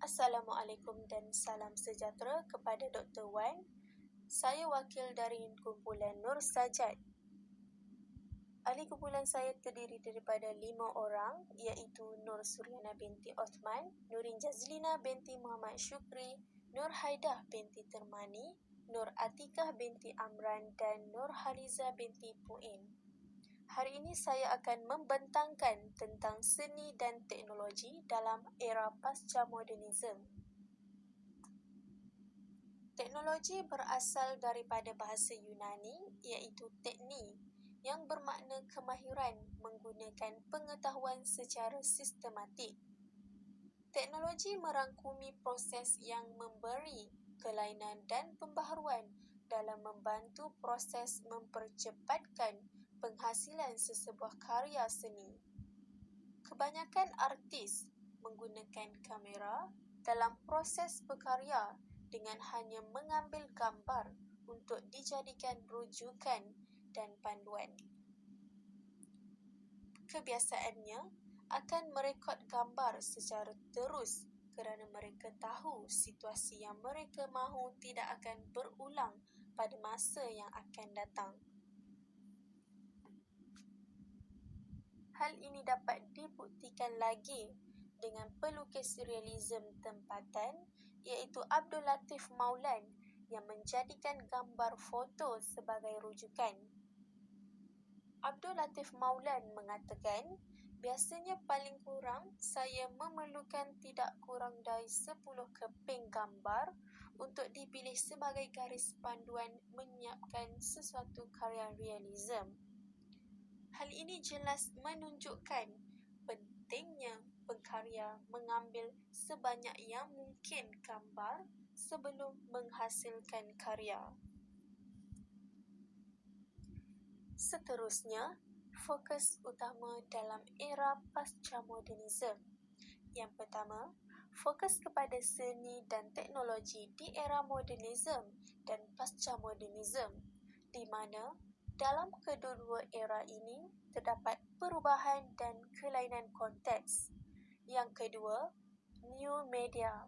Assalamualaikum dan salam sejahtera kepada Dr. Wan. Saya wakil dari kumpulan Nur Sajat. Ahli kumpulan saya terdiri daripada 5 orang, iaitu Nur Suryana binti Othman, Nurin Jazlina binti Muhammad Syukri, Nur Haidah binti Termani, Nur Atikah binti Amran dan Nur Haliza binti Puin. Hari ini saya akan membentangkan tentang seni dan teknologi dalam era pasca modernisme. Teknologi berasal daripada bahasa Yunani iaitu tekni yang bermakna kemahiran menggunakan pengetahuan secara sistematik. Teknologi merangkumi proses yang memberi kelainan dan pembaharuan dalam membantu proses mempercepatkan penghasilan sesebuah karya seni. Kebanyakan artis menggunakan kamera dalam proses berkarya dengan hanya mengambil gambar untuk dijadikan rujukan dan panduan. Kebiasaannya akan merekod gambar secara terus kerana mereka tahu situasi yang mereka mahu tidak akan berulang pada masa yang akan datang. Hal ini dapat dibuktikan lagi dengan pelukis realisme tempatan iaitu Abdul Latif Maulan yang menjadikan gambar foto sebagai rujukan. Abdul Latif Maulan mengatakan, biasanya paling kurang saya memerlukan tidak kurang dari 10 keping gambar untuk dipilih sebagai garis panduan menyiapkan sesuatu karya realisme. Hal ini jelas menunjukkan pentingnya pengkarya mengambil sebanyak yang mungkin gambar sebelum menghasilkan karya. Seterusnya, fokus utama dalam era pasca modernisme. Yang pertama, fokus kepada seni dan teknologi di era modernisme dan pasca modernisme, di mana dalam kedua-dua era ini terdapat perubahan dan kelainan konteks. Yang kedua, new media.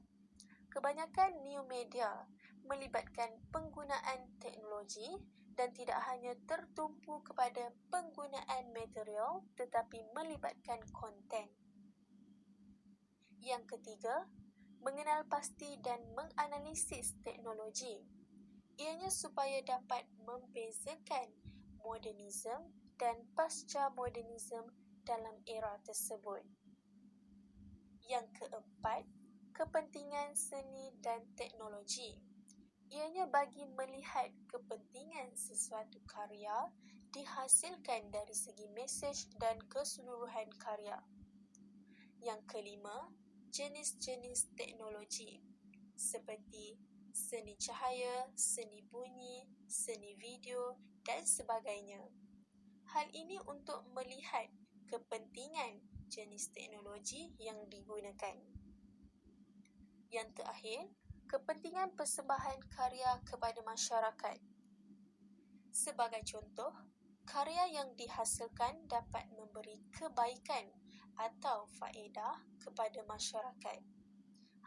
Kebanyakan new media melibatkan penggunaan teknologi dan tidak hanya tertumpu kepada penggunaan material tetapi melibatkan konten. Yang ketiga, mengenal pasti dan menganalisis teknologi. Ianya supaya dapat membezakan modernisme dan pasca modernisme dalam era tersebut. Yang keempat, kepentingan seni dan teknologi. Ianya bagi melihat kepentingan sesuatu karya dihasilkan dari segi mesej dan keseluruhan karya. Yang kelima, jenis-jenis teknologi seperti seni cahaya, seni bunyi, seni video dan sebagainya. Hal ini untuk melihat kepentingan jenis teknologi yang digunakan. Yang terakhir, kepentingan persembahan karya kepada masyarakat. Sebagai contoh, karya yang dihasilkan dapat memberi kebaikan atau faedah kepada masyarakat.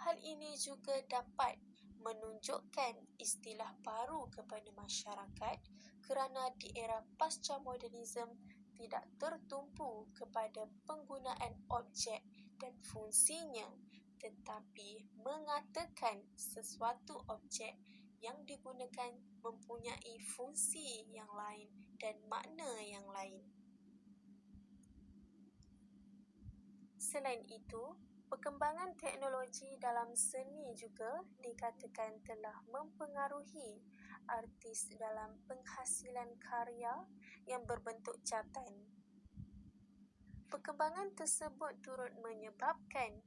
Hal ini juga dapat menunjukkan istilah baru kepada masyarakat kerana di era pasca modernisme tidak tertumpu kepada penggunaan objek dan fungsinya tetapi mengatakan sesuatu objek yang digunakan mempunyai fungsi yang lain dan makna yang lain. Selain itu, perkembangan teknologi dalam seni juga dikatakan telah mempengaruhi artis dalam penghasilan karya yang berbentuk catatan. Perkembangan tersebut turut menyebabkan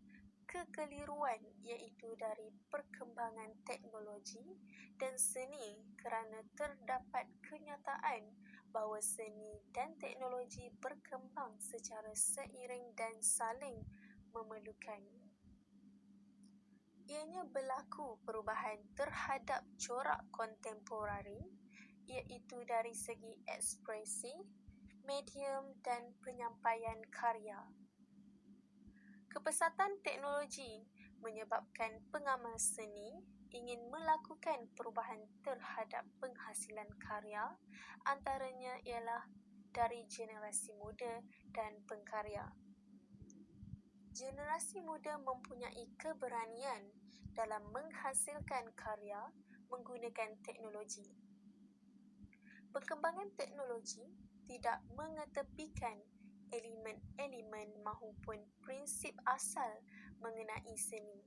kekeliruan iaitu dari perkembangan teknologi dan seni kerana terdapat kenyataan bahawa seni dan teknologi berkembang secara seiring dan saling memerlukan. Ianya berlaku perubahan terhadap corak kontemporari iaitu dari segi ekspresi, medium dan penyampaian karya. Kepesatan teknologi menyebabkan pengamal seni ingin melakukan perubahan terhadap penghasilan karya, antaranya ialah dari generasi muda dan pengkarya. Generasi muda mempunyai keberanian dalam menghasilkan karya menggunakan teknologi. Perkembangan teknologi tidak mengetepikan elemen-elemen maupun prinsip asal mengenai seni.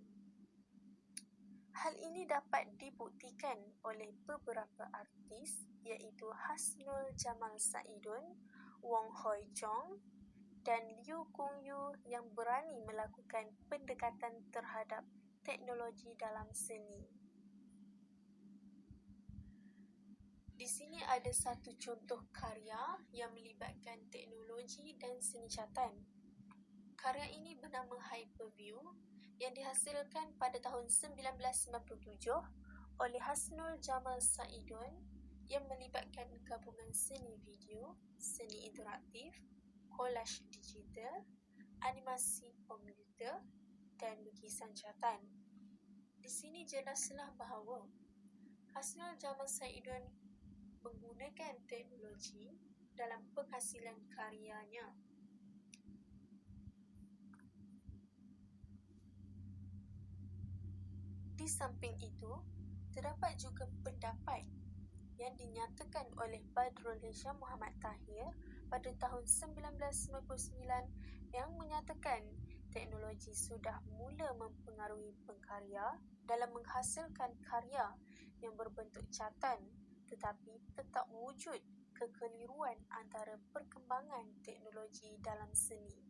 Hal ini dapat dibuktikan oleh beberapa artis iaitu Hasnul Jamal Saidun, Wong Hoi Chong dan Liu Kungyu yang berani melakukan pendekatan terhadap teknologi dalam seni. Di sini ada satu contoh karya yang melibatkan teknologi dan seni catan. Karya ini bernama Hyperview yang dihasilkan pada tahun 1997 oleh Hasnul Jamal Saidun yang melibatkan gabungan seni video, seni interaktif, kolaj digital, animasi komputer dan lukisan catan. Di sini jelaslah bahawa Hasnul Jamal Saidun menggunakan teknologi dalam penghasilan karyanya. Di samping itu, terdapat juga pendapat yang dinyatakan oleh Badrul Hisham Muhammad Tahir pada tahun 1999 yang menyatakan teknologi sudah mula mempengaruhi pengkarya dalam menghasilkan karya yang berbentuk catan, tetapi tetap wujud kekeliruan antara perkembangan teknologi dalam seni.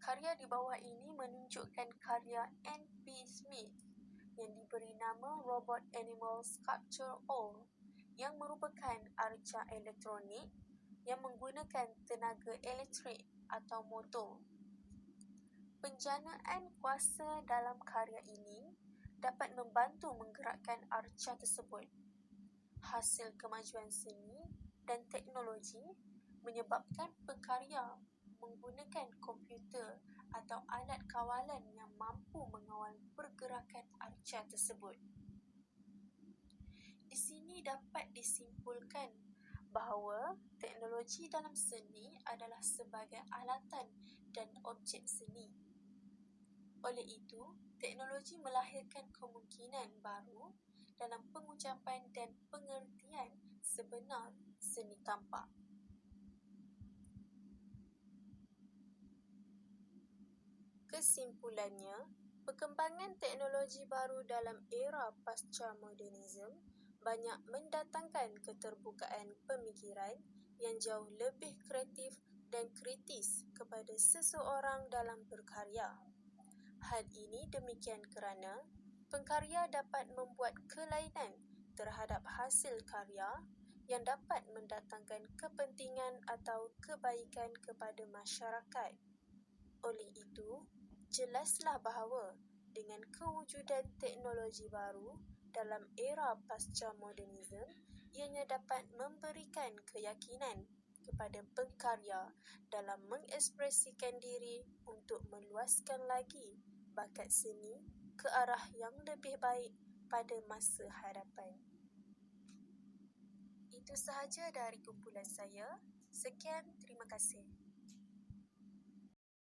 Karya di bawah ini menunjukkan karya N.P. Smith yang diberi nama Robot Animal Sculpture All yang merupakan arca elektronik yang menggunakan tenaga elektrik atau motor. Penjanaan kuasa dalam karya ini dapat membantu menggerakkan arca tersebut. Hasil kemajuan seni dan teknologi menyebabkan pengkarya menggunakan komputer atau alat kawalan yang mampu mengawal pergerakan arca tersebut. Di sini dapat disimpulkan bahawa teknologi dalam seni adalah sebagai alatan dan objek seni. Oleh itu, teknologi melahirkan kemungkinan baru dalam pengucapan dan pengertian sebenar seni tampak. Kesimpulannya, perkembangan teknologi baru dalam era pasca modernisme banyak mendatangkan keterbukaan pemikiran yang jauh lebih kreatif dan kritis kepada seseorang dalam berkarya. Hal ini demikian kerana pengkarya dapat membuat kelainan terhadap hasil karya yang dapat mendatangkan kepentingan atau kebaikan kepada masyarakat. Oleh itu, jelaslah bahawa dengan kewujudan teknologi baru dalam era pasca modernisme, ianya dapat memberikan keyakinan kepada pengkarya dalam mengekspresikan diri untuk meluaskan lagi bakat seni ke arah yang lebih baik pada masa hadapan. Itu sahaja dari kumpulan saya. Sekian, terima kasih.